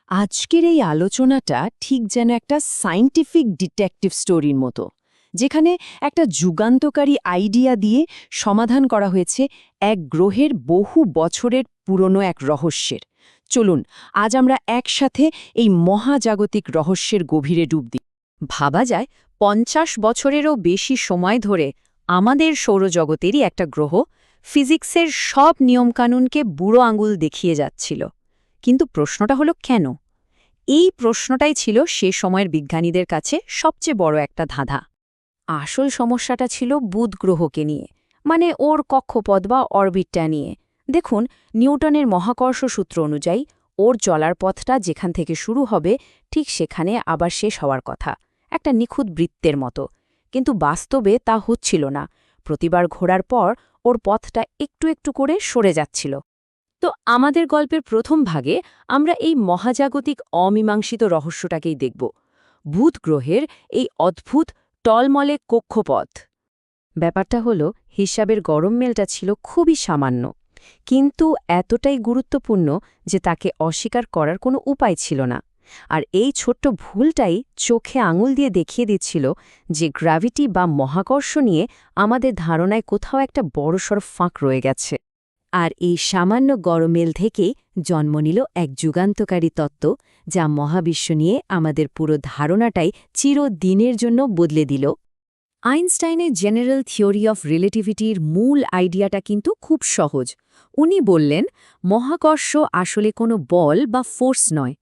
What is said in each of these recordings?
আজকের এই আলোচনাটা ঠিক যেন একটা সায়েন্টিফিক ডিটেকটিভ স্টোরির মতো, যেখানে একটা যুগান্তকারী আইডিয়া দিয়ে সমাধান করা হয়েছে এক গ্রহের বহু বছরের পুরনো এক রহস্যের। চলুন আজ আমরা একসাথে এই মহাজাগতিক রহস্যের গভীরে ডুব দিই। ভাবা যায় ৫০ বছরেরও বেশি সময় ধরে আমাদের সৌরজগতেরই একটা গ্রহ ফিজিক্সের সব নিয়মকানুনকে বুড়ো আঙুল দেখিয়ে যাচ্ছিল। কিন্তু প্রশ্নটা হলো কেন? এই প্রশ্নটাই ছিল সে সময়ের বিজ্ঞানীদের কাছে সবচেয়ে বড় একটা ধাঁধা। আসল সমস্যাটা ছিল বুধ গ্রহকে নিয়ে, মানে ওর কক্ষপথ বা অরবিটটা নিয়ে। দেখুন, নিউটনের মহাকর্ষ সূত্র অনুযায়ী ওর চলার পথটা যেখান থেকে শুরু হবে ঠিক সেখানে আবার শেষ হওয়ার কথা, একটা নিখুঁত বৃত্তের মতো। কিন্তু বাস্তবে তা হচ্ছিল না। প্রতিবার ঘোরার পর ওর পথটা একটু একটু করে সরে যাচ্ছিল। তো আমাদের গল্পের প্রথম ভাগে আমরা এই মহাজাগতিক অমীমাংসিত রহস্যটাকেই দেখব, বুধ গ্রহের এই অদ্ভুত টলমলে কক্ষপথ। ব্যাপারটা হলো, হিসাবের গরমমেলটা ছিল খুবই সামান্য, কিন্তু এতটাই গুরুত্বপূর্ণ যে তাকে অস্বীকার করার কোনো উপায় ছিল না। আর এই ছোট্ট ভুলটাই চোখে আঙুল দিয়ে দেখিয়ে দিচ্ছিল যে গ্র্যাভিটি বা মহাকর্ষ নিয়ে আমাদের ধারণায় কোথাও একটা বড়সড় ফাঁক রয়ে গেছে। আর এই সামান্য গরমেল থেকেই জন্ম নিল এক যুগান্তকারী তত্ত্ব, যা মহাবিশ্ব নিয়ে আমাদের পুরো ধারণাটাই চিরদিনের জন্য বদলে দিল। আইনস্টাইনের জেনারেল থিওরি অফ রিলেটিভিটির মূল আইডিয়াটা কিন্তু খুব সহজ। উনি বললেন, মহাকর্ষ আসলে কোনো বল বা ফোর্স নয়।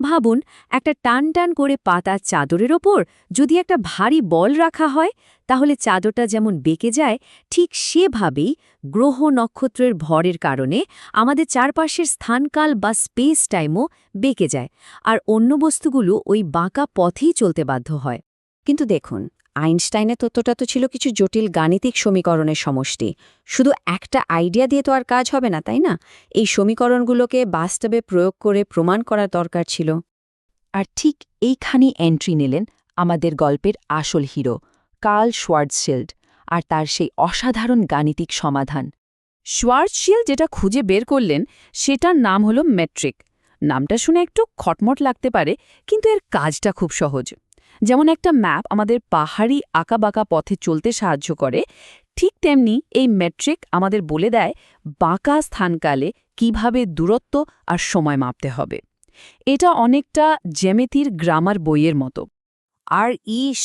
ভাবুন, একটা টান টান করে পাতা চাদরের ওপর যদি একটা ভারী বল রাখা হয়, তাহলে চাদরটা যেমন বেঁকে যায়, ঠিক সেভাবেই গ্রহ নক্ষত্রের ভরের কারণে আমাদের চারপাশের স্থানকাল বা স্পেস টাইমও বেঁকে যায়, আর অন্য বস্তুগুলো ওই বাঁকা পথেই চলতে বাধ্য হয়। কিন্তু দেখুন, আইনস্টাইনের তত্ত্বটা তো ছিল কিছু জটিল গাণিতিক সমীকরণের সমষ্টি। শুধু একটা আইডিয়া দিয়ে তো আর কাজ হবে না, তাই না? এই সমীকরণগুলোকে বাস্তবে প্রয়োগ করে প্রমাণ করার দরকার ছিল। আর ঠিক এইখানেই এন্ট্রি নিলেন আমাদের গল্পের আসল হিরো, কার্ল শোয়ার্জশিল্ড, আর তার সেই অসাধারণ গাণিতিক সমাধান। শোয়ার্জশিল্ড যেটা খুঁজে বের করলেন সেটার নাম হল মেট্রিক। নামটা শুনে একটু খটমট লাগতে পারে, কিন্তু এর কাজটা খুব সহজ। যেমন একটা ম্যাপ আমাদের পাহাড়ি আঁকাবাঁকা পথে চলতে সাহায্য করে, ঠিক তেমনি এই মেট্রিক আমাদের বলে দেয় বাঁকা স্থানকালে কিভাবে দূরত্ব আর সময় মাপতে হবে। এটা অনেকটা জ্যামিতির গ্রামার বইয়ের মতো। আর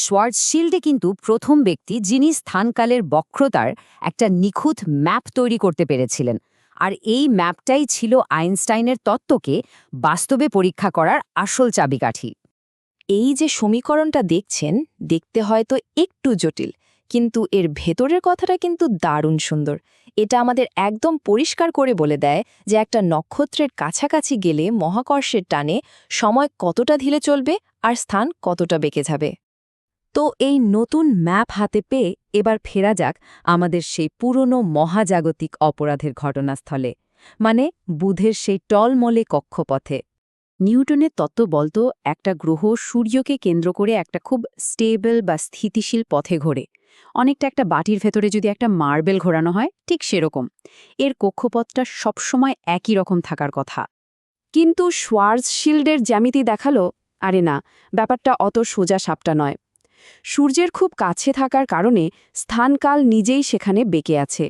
শোয়ার্জশিল্ডে কিন্তু প্রথম ব্যক্তি যিনি স্থানকালের বক্রতার একটা নিখুঁত ম্যাপ তৈরি করতে পেরেছিলেন। আর এই ম্যাপটাই ছিল আইনস্টাইনের তত্ত্বকে বাস্তবে পরীক্ষা করার আসল চাবিকাঠি। এই যে সমীকরণটা দেখছেন, দেখতে হয়তো একটু জটিল, কিন্তু এর ভেতরের কথাটা কিন্তু দারুণ সুন্দর। এটা আমাদের একদম পরিষ্কার করে বলে দেয় যে একটা নক্ষত্রের কাছাকাছি গেলে মহাকর্ষের টানে সময় কতটা ধীরে চলবে আর স্থান কতটা বেঁকে যাবে। তো এই নতুন ম্যাপ হাতে পেয়ে এবার ফেরা যাক আমাদের সেই পুরনো মহাজাগতিক অপরাধের ঘটনাস্থলে, মানে বুধের সেই টলমলে কক্ষপথে। নিউটনের তত্ত্ব বলতো একটা গ্রহ সূর্যকে কেন্দ্র করে একটা খুব স্টেবল বা স্থিতিশীল পথে ঘোরে, অনেকটা একটা বাটির ভেতরে যদি একটা মার্বেল ঘোরানো হয় ঠিক সেরকম। এর কক্ষপথটা সবসময় একই রকম থাকার কথা। কিন্তু শোয়ার্জশিল্ডের জ্যামিতি দেখালো, আরে না, ব্যাপারটা অত সোজা সাপটা নয়। সূর্যের খুব কাছে থাকার কারণে স্থানকাল নিজেই সেখানে বেঁকে আছে,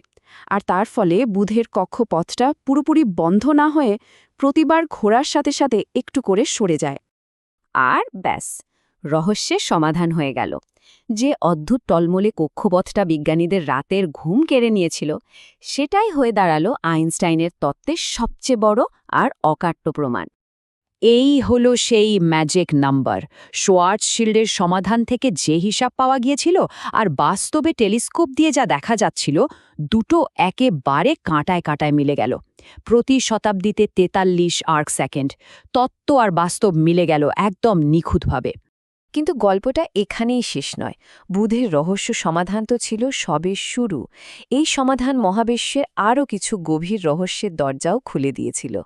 আর তার ফলে বুধের কক্ষপথটা পুরোপুরি বন্ধ না হয়ে প্রতিবার ঘোরার সাথে সাথে একটু করে সরে যায়। আর ব্যাস, রহস্যের সমাধান হয়ে গেল। যে অদ্ভুত টলমলে কক্ষপথটা বিজ্ঞানীদের রাতের ঘুম কেড়ে নিয়েছিল, সেটাই হয়ে দাঁড়ালো আইনস্টাইনের তত্ত্বের সবচেয়ে বড় আর অকাট্য প্রমাণ। এই হলো সেই ম্যাজিক নাম্বার। শোয়ার্জশিল্ডের সমাধান থেকে যে হিসাব পাওয়া গিয়েছিল আর বাস্তবে টেলিস্কোপ দিয়ে যা দেখা যাচ্ছিল, দুটো একেবারে কাঁটায় কাঁটায় মিলে গেল। প্রতি শতাব্দীতে ৪৩ আর্ক সেকেন্ড। তত্ত্ব আর বাস্তব মিলে গেল একদম নিখুঁতভাবে। কিন্তু গল্পটা এখানেই শেষ নয়। বুধের রহস্য সমাধান তো ছিল সবে শুরু। এই সমাধান মহাবিশ্বের আরও কিছু গভীর রহস্যের দরজাও খুলে দিয়েছিল।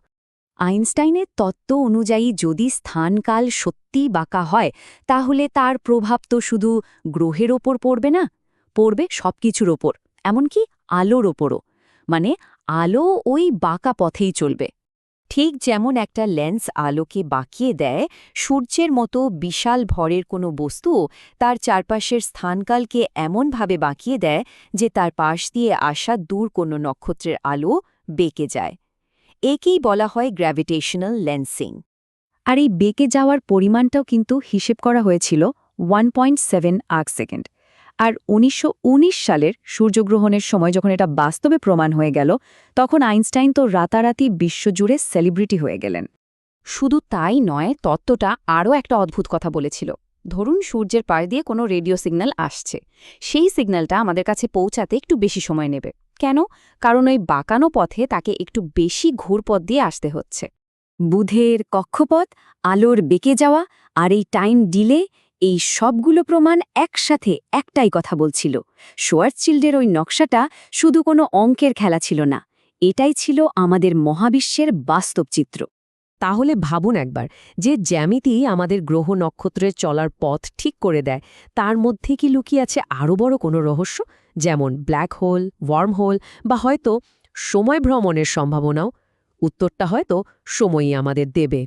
আইনস্টাইনের তত্ত্ব অনুযায়ী যদি স্থানকাল সত্যিই বাঁকা হয়, তাহলে তার প্রভাব তো শুধু গ্রহের ওপর পড়বে না, পড়বে সবকিছুর ওপর, এমনকি আলোর ওপরও। মানে আলো ওই বাঁকা পথেই চলবে। ঠিক যেমন একটা লেন্স আলোকে বাঁকিয়ে দেয়, সূর্যের মতো বিশাল ভরের কোনো বস্তু তার চারপাশের স্থানকালকে এমনভাবে বাঁকিয়ে দেয় যে তার পাশ দিয়ে আসা দূর কোনো নক্ষত্রের আলো বেঁকে যায়। একেই বলা হয় গ্র্যাভিটেশনাল লেন্সিং। আর এই বেঁকে যাওয়ার পরিমাণটাও কিন্তু হিসেব করা হয়েছিল 1.7 আর্ক সেকেন্ড। আর ১৯১৯ সালের সূর্যগ্রহণের সময় যখন এটা বাস্তবে প্রমাণ হয়ে গেল, তখন আইনস্টাইন তো রাতারাতি বিশ্বজুড়ে সেলিব্রিটি হয়ে গেলেন। শুধু তাই নয়, তত্ত্বটা আরও একটা অদ্ভুত কথা বলেছিল। ধরুন সূর্যের পাশ দিয়ে কোনো রেডিও সিগন্যাল আসছে, সেই সিগন্যালটা আমাদের কাছে পৌঁছাতে একটু বেশি সময় নেবে। কেন? কারণ ওই বাঁকানো পথে তাকে একটু বেশি ঘুরপথ দিয়ে আসতে হচ্ছে। বুধের কক্ষপথ, আলোর বেঁকে যাওয়া আর এই টাইম ডিলে, এই সবগুলো প্রমাণ একসাথে একটাই কথা বলছিল। শোয়ার্জচিল্ডের ওই নকশাটা শুধু কোনো অঙ্কের খেলা ছিল না, এটাই ছিল আমাদের মহাবিশ্বের বাস্তব চিত্র। তাহলে ভাবুন একবার, যে জ্যামিতি আমাদের গ্রহ নক্ষত্রের চলার পথ ঠিক করে দেয়, তার মধ্যে কি লুকিয়ে আছে আরও বড় কোনো রহস্য, যেমন ব্ল্যাক হোল, ওয়ার্ম হোল বা হয়তো সময় ভ্রমণের সম্ভাবনাও? উত্তরটা হয়তো সময়ই আমাদের দেবে।